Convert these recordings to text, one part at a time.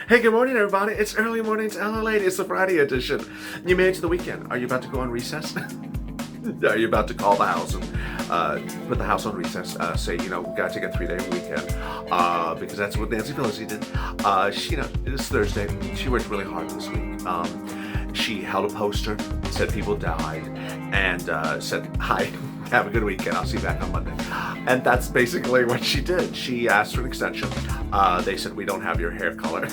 Hey, good morning, everybody. It's early mornings, LALATE. It's the Friday edition. You made it to the weekend. Are you about to go on recess? Are you about to call the house and put the house on recess? Say, we gotta take a 3-day weekend because that's what Nancy Pelosi did. It's Thursday. She worked really hard this week. She held a poster, said people died, and said, "Hi, have a good weekend. I'll see you back on Monday." And that's basically what she did. She asked for an extension. They said, "We don't have your hair color."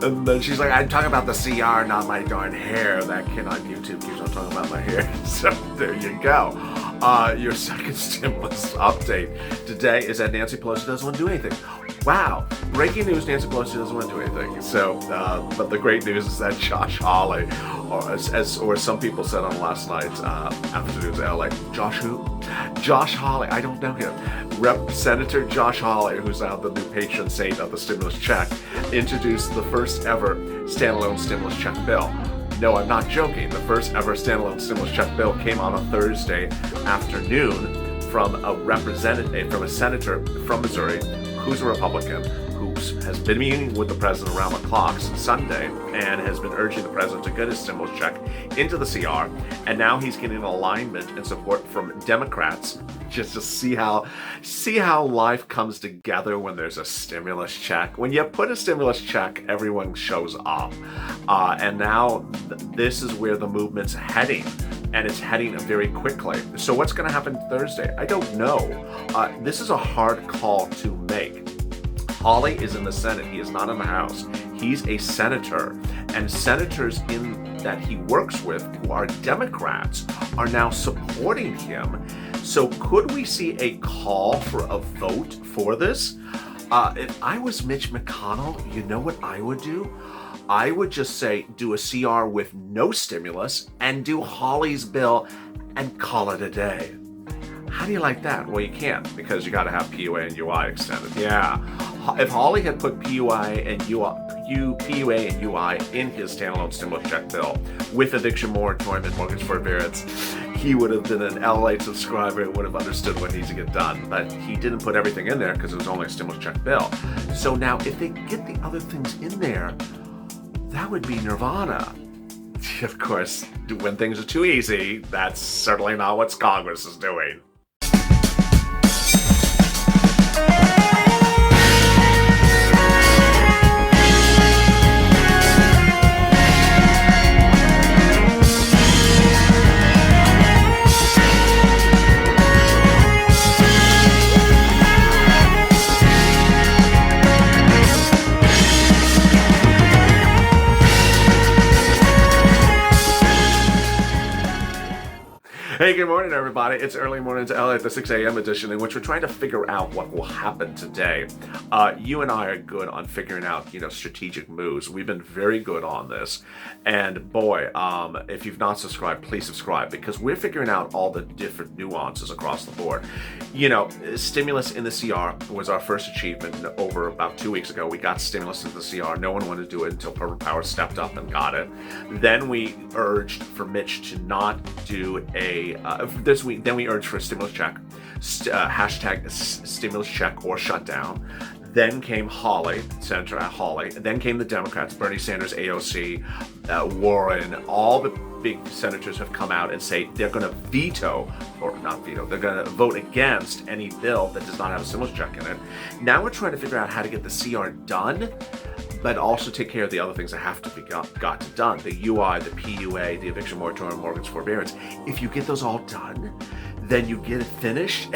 And then she's like, "I'm talking about the CR, not my darn hair." That kid on YouTube keeps on talking about my hair. So there you go. Your second stimulus update today is that Nancy Pelosi doesn't want to do anything. Wow. Breaking news, Nancy Pelosi doesn't want to do anything. So, but the great news is that Josh Hawley, or some people said on last night's afternoon's LA, Josh who? Josh Hawley, I don't know him. Senator Josh Hawley, who's now the new patron saint of the stimulus check, introduced the first ever standalone stimulus check bill. No, I'm not joking. The first ever standalone stimulus check bill came on a Thursday afternoon from a senator from Missouri, who's a Republican, who has been meeting with the president around the clock since Sunday and has been urging the president to get his stimulus check into the CR. And now he's getting alignment and support from Democrats just to see how life comes together when there's a stimulus check. When you put a stimulus check, everyone shows up. And now this is where the movement's heading. And it's heading very quickly. So what's going to happen Thursday? I don't know. This is a hard call to make. Hawley is in the Senate. He is not in the House. He's a senator. And senators that he works with, who are Democrats, are now supporting him. So could we see a call for a vote for this? If I was Mitch McConnell, you know what I would do? I would just say do a CR with no stimulus and do Hawley's bill and call it a day. How do you like that? Well, you can't, because you got to have PUA and UI extended. Yeah. If Hawley had put PUA and UI in his standalone stimulus check bill with eviction moratorium and mortgage forbearance, he would have been an LALATE subscriber and would have understood what needs to get done. But he didn't put everything in there because it was only a stimulus check bill. So now if they get the other things in there, that would be nirvana. Of course, when things are too easy, that's certainly not what Congress is doing. Hey, good morning, everybody. It's early morning to LA at the 6 a.m. edition, in which we're trying to figure out what will happen today. You and I are good on figuring out, strategic moves. We've been very good on this. And boy, if you've not subscribed, please subscribe, because we're figuring out all the different nuances across the board. Stimulus in the CR was our first achievement over about 2 weeks ago. We got stimulus into the CR. No one wanted to do it until Purple Power stepped up and got it. Then we urged for Mitch to not do this week. Then we urged for a stimulus check, hashtag stimulus check or shutdown. Then came Hawley, Senator Hawley. Then came the Democrats, Bernie Sanders, AOC, Warren. All the big senators have come out and say they're going to veto, or not veto, they're going to vote against any bill that does not have a stimulus check in it. Now we're trying to figure out how to get the CR done, but also take care of the other things that have to be got done. The UI, the PUA, the eviction moratorium, mortgage forbearance. If you get those all done, then you get it finished,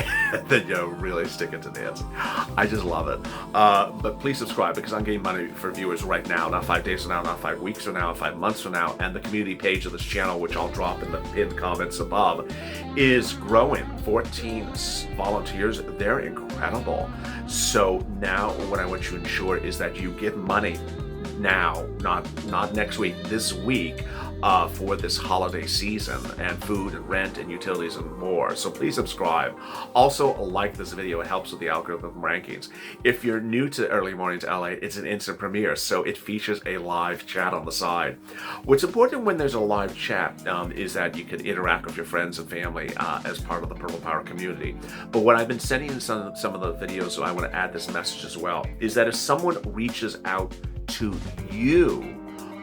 then you really stick it to Nancy. I just love it. But please subscribe, because I'm getting money for viewers right now, not 5 days from now, not 5 weeks from now, 5 months from now. And the community page of this channel, which I'll drop in the pinned comments above, is growing. 14 volunteers, they're incredible. So now what I want you to ensure is that you get money now, not next week, this week, for this holiday season, and food and rent and utilities and more. So please subscribe. Also, like this video. It helps with the algorithm rankings. If you're new to Early Mornings LA, it's an instant premiere, so it features a live chat on the side. What's important when there's a live chat is that you can interact with your friends and family as part of the Purple Power community. But what I've been sending in some of the videos, so I want to add this message as well, is that if someone reaches out to you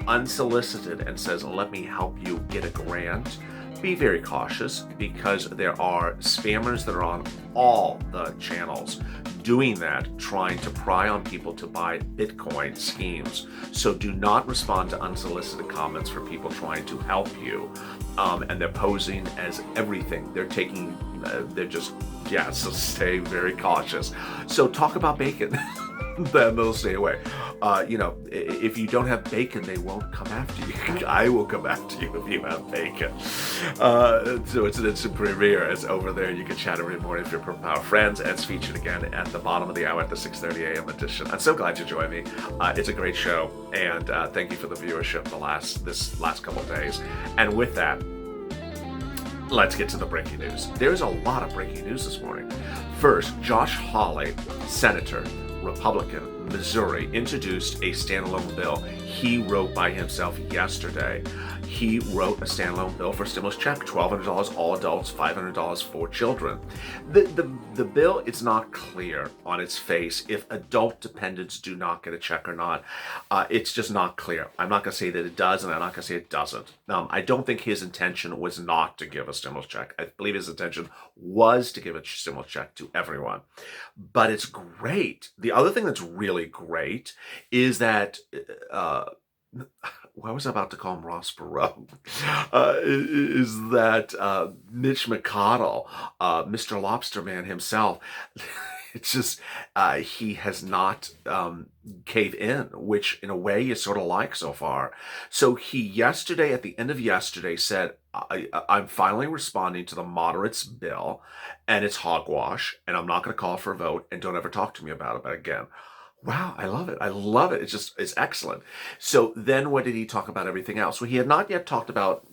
unsolicited and says, let me help you get a grant, be very cautious, because there are spammers that are on all the channels doing that, trying to pry on people to buy Bitcoin schemes. So do not respond to unsolicited comments for people trying to help you. And they're posing as everything. They're taking, so stay very cautious. So talk about bacon. Then they'll stay away. If you don't have bacon, they won't come after you. I will come after you if you have bacon. So it's an instant premiere. It's over there. You can chat every morning with your Purple Power friends. And it's featured again at the bottom of the hour at the 6:30 a.m. edition. I'm so glad you joined me. It's a great show, and thank you for the viewership this last couple of days. And with that, let's get to the breaking news. There's a lot of breaking news this morning. First, Josh Hawley, Senator, Republican, Missouri, introduced a standalone bill he wrote by himself yesterday. He wrote a standalone bill for stimulus check, $1,200 all adults, $500 for children. The bill is not clear on its face if adult dependents do not get a check or not. It's just not clear. I'm not going to say that it does, and I'm not going to say it doesn't. I don't think his intention was not to give a stimulus check. I believe his intention was to give a stimulus check to everyone. But it's great. The other thing that's really great is that I was about to call him Ross Perot, is that Mitch McConnell, Mr. Lobster Man himself, it's just he has not caved in, which in a way you sort of like so far. So he yesterday, at the end of yesterday, said, I'm finally responding to the moderates bill, and it's hogwash, and I'm not going to call for a vote, and don't ever talk to me about it again. Wow, I love it. I love it. It's excellent. So then what did he talk about everything else? Well, he had not yet talked about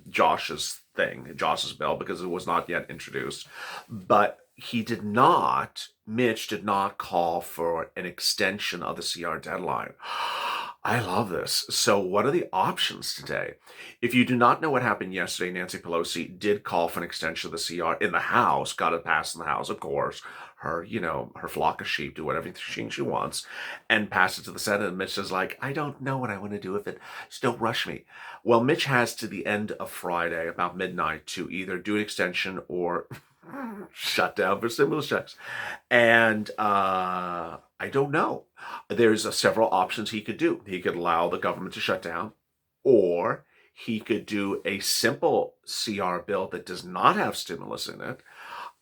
Josh's bill, because it was not yet introduced. But Mitch did not call for an extension of the CR deadline. I love this. So what are the options today? If you do not know what happened yesterday, Nancy Pelosi did call for an extension of the CR in the House, got it passed in the House, of course. Her flock of sheep do whatever she wants, and pass it to the Senate. And Mitch is like, I don't know what I want to do with it. Just don't rush me. Well, Mitch has to the end of Friday, about midnight, to either do an extension or shut down for stimulus checks. And I don't know. There's several options he could do. He could allow the government to shut down, or he could do a simple CR bill that does not have stimulus in it,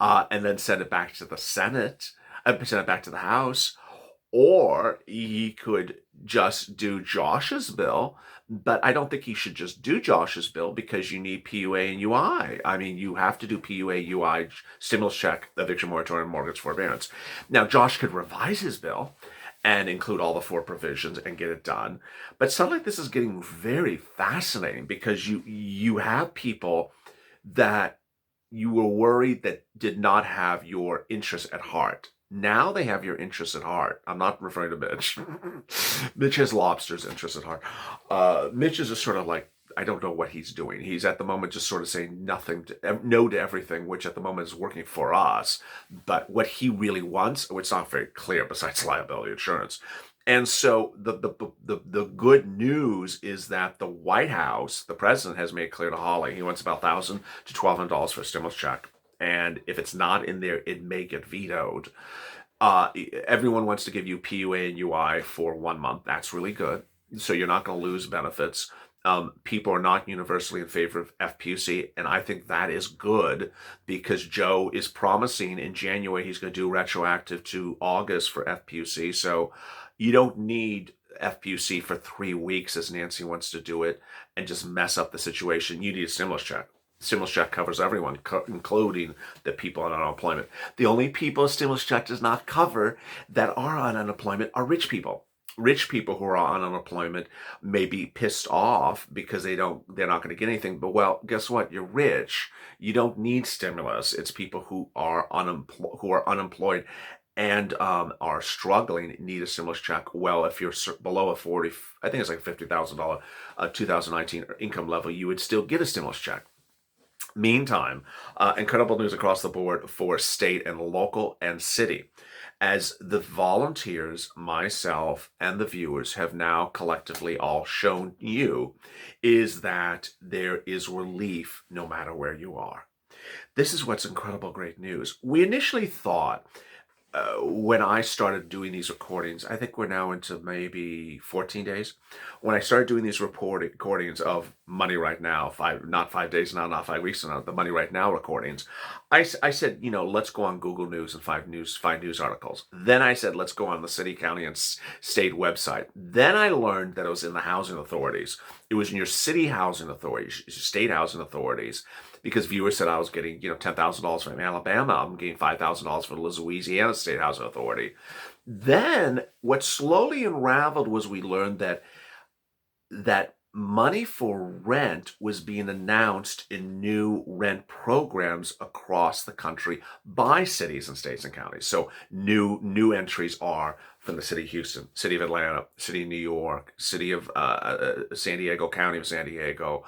and then send it back to the Senate, send it back to the House, or he could just do Josh's bill. But I don't think he should just do Josh's bill, because you need PUA and UI. I mean, you have to do PUA, UI, stimulus check, eviction moratorium, mortgage forbearance. Now, Josh could revise his bill and include all the 4 provisions and get it done. But suddenly this is getting very fascinating, because you have people that you were worried that did not have your interests at heart. Now they have your interests at heart. I'm not referring to Mitch. Mitch has Lobster's interests at heart. Mitch is just sort of like, I don't know what he's doing. He's at the moment just sort of saying no to everything, which at the moment is working for us. But what he really wants, it's not very clear besides liability insurance. And so the good news is that the White House, the president, has made clear to Hawley he wants about $1,000 to $1,200 for a stimulus check. And if it's not in there, it may get vetoed. Everyone wants to give you PUA and UI for 1 month. That's really good. So you're not going to lose benefits. People are not universally in favor of FPUC, and I think that is good, because Joe is promising in January he's going to do retroactive to August for FPUC. So you don't need FPUC for 3 weeks, as Nancy wants to do it, and just mess up the situation. You need a stimulus check. Stimulus check covers everyone, including the people on unemployment. The only people a stimulus check does not cover that are on unemployment are rich people. Rich people who are on unemployment may be pissed off because they're not going to get anything. But well, guess what? You're rich. You don't need stimulus. It's people who are unemployed and are struggling, need a stimulus check. Well, if you're below a 40, I think it's like $50,000 2019 income level, you would still get a stimulus check. Meantime, incredible news across the board for state and local and city. As the volunteers, myself, and the viewers have now collectively all shown you, is that there is relief no matter where you are. This is what's incredible great news. We initially thought, when I started doing these recordings, I think we're now into maybe 14 days. When I started doing these recordings of Money Right Now, not 5 days now, not 5 weeks now, the Money Right Now recordings, I said, let's go on Google News and find news articles. Then I said, let's go on the city, county, and state website. Then I learned that it was in the housing authorities. It was in your city housing authorities, state housing authorities, because viewers said I was getting, $10,000 from Alabama. I'm getting $5,000 from the Louisiana State Housing Authority. Then what slowly unraveled was we learned that money for rent was being announced in new rent programs across the country by cities and states and counties. So new entries are from the city of Houston, city of Atlanta, city of New York, city of San Diego, county of San Diego,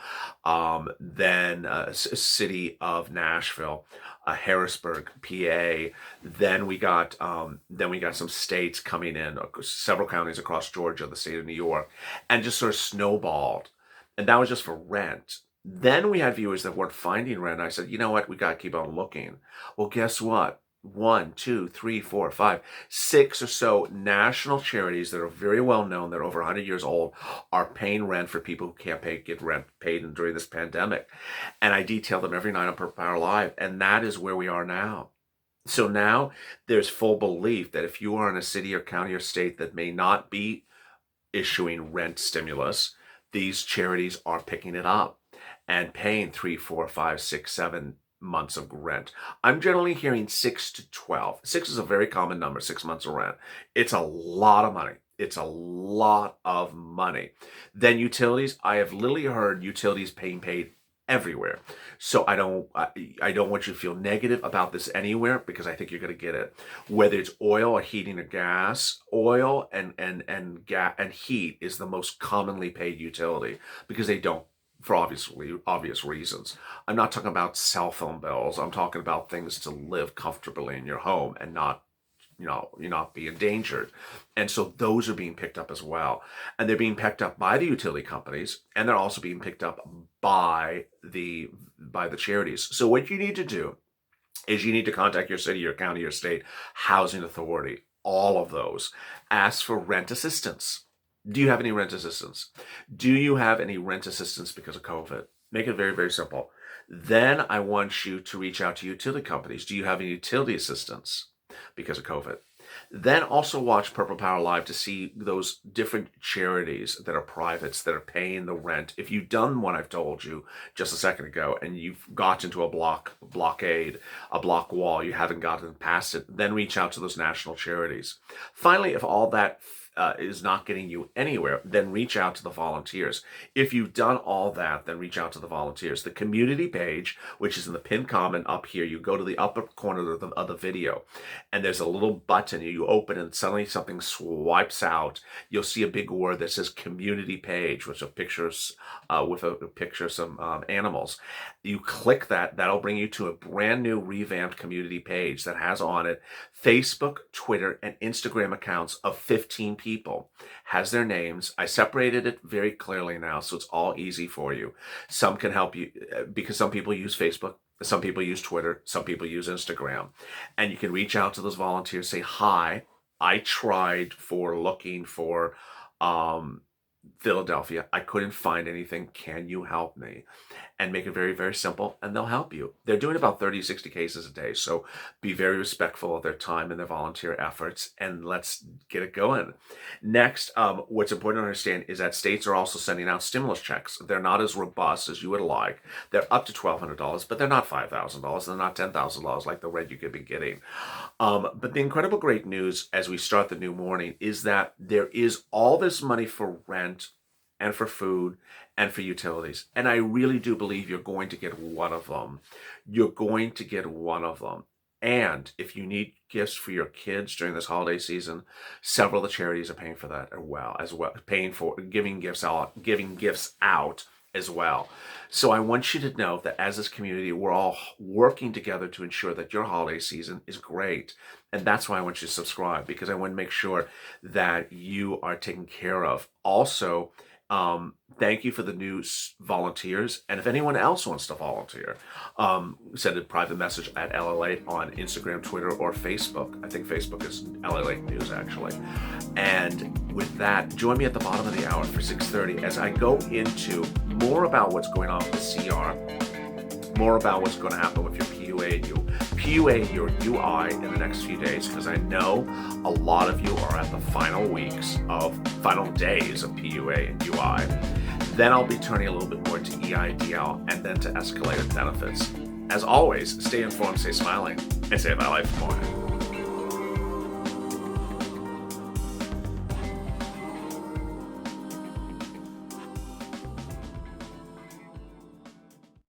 then city of Nashville, Harrisburg, PA. Then we got some states coming in, several counties across Georgia, the state of New York, and just sort of snowballed. And that was just for rent. Then we had viewers that weren't finding rent. I said, you know what? We got to keep on looking. Well, guess what? 1, 2, 3, 4, 5, 6 or so national charities that are very well known, that are over 100 years old, are paying rent for people who can't get rent paid during this pandemic. And I detail them every night on Purple Power Live. And that is where we are now. So now there's full belief that if you are in a city or county or state that may not be issuing rent stimulus, these charities are picking it up and paying 3, 4, 5, 6, 7 months of rent. I'm generally hearing 6 to 12. 6 is a very common number, 6 months of rent. It's a lot of money. It's a lot of money. Then utilities, I have literally heard utilities being paid everywhere. So I don't want you to feel negative about this anywhere, because I think you're going to get it. Whether it's oil or heating or gas, oil and heat is the most commonly paid utility, because they don't, for obvious reasons. I'm not talking about cell phone bills. I'm talking about things to live comfortably in your home and not be endangered. And so those are being picked up as well. And they're being picked up by the utility companies, and they're also being picked up by the charities. So what you need to do is you need to contact your city, your county, your state housing authority, all of those. Ask for rent assistance. Do you have any rent assistance? Do you have any rent assistance because of COVID? Make it very, very simple. Then I want you to reach out to utility companies. Do you have any utility assistance because of COVID? Then also watch Purple Power Live to see those different charities that are privates that are paying the rent. If you've done what I've told you just a second ago and you've got into a blockade, a block wall, you haven't gotten past it, then reach out to those national charities. Finally, if all that is not getting you anywhere, then reach out to the volunteers. If you've done all that, then reach out to the volunteers. The community page, which is in the pinned comment up here, you go to the upper corner of the video, and there's a little button you open, and suddenly something swipes out. You'll see a big word that says community page, which are pictures with a picture of some animals. You click that, that'll bring you to a brand new revamped community page that has on it Facebook, Twitter, and Instagram accounts of 15 people. Has their names. I separated it very clearly now, so it's all easy for you. Some can help you because some people use Facebook, some people use Twitter, some people use Instagram. And you can reach out to those volunteers, say, hi, I tried for looking for Philadelphia, I couldn't find anything. Can you help me? And make it very, very simple, and they'll help you. They're doing about 30, 60 cases a day, so be very respectful of their time and their volunteer efforts, and let's get it going. Next, what's important to understand is that states are also sending out stimulus checks. They're not as robust as you would like. They're up to $1,200, but they're not $5,000. They're not $10,000 like the rent you could be getting. But the incredible great news as we start the new morning is that there is all this money for rent and for food and for utilities. And I really do believe you're going to get one of them. You're going to get one of them. And if you need gifts for your kids during this holiday season, several of the charities are paying for that as well, paying for giving gifts out as well. So I want you to know that as this community, we're all working together to ensure that your holiday season is great. And that's why I want you to subscribe, because I want to make sure that you are taken care of. Also, thank you for the new volunteers. And if anyone else wants to volunteer, send a private message at LALATE on Instagram, Twitter, or Facebook. I think Facebook is LALATE News, actually. And with that, join me at the bottom of the hour for 6:30 as I go into more about what's going on with CR, more about what's going to happen with your PUA and your UI in the next few days, because I know a lot of you are at the final days of PUA and UI. Then I'll be turning a little bit more to EIDL and then to escalated benefits. As always, stay informed, stay smiling, and save my life more.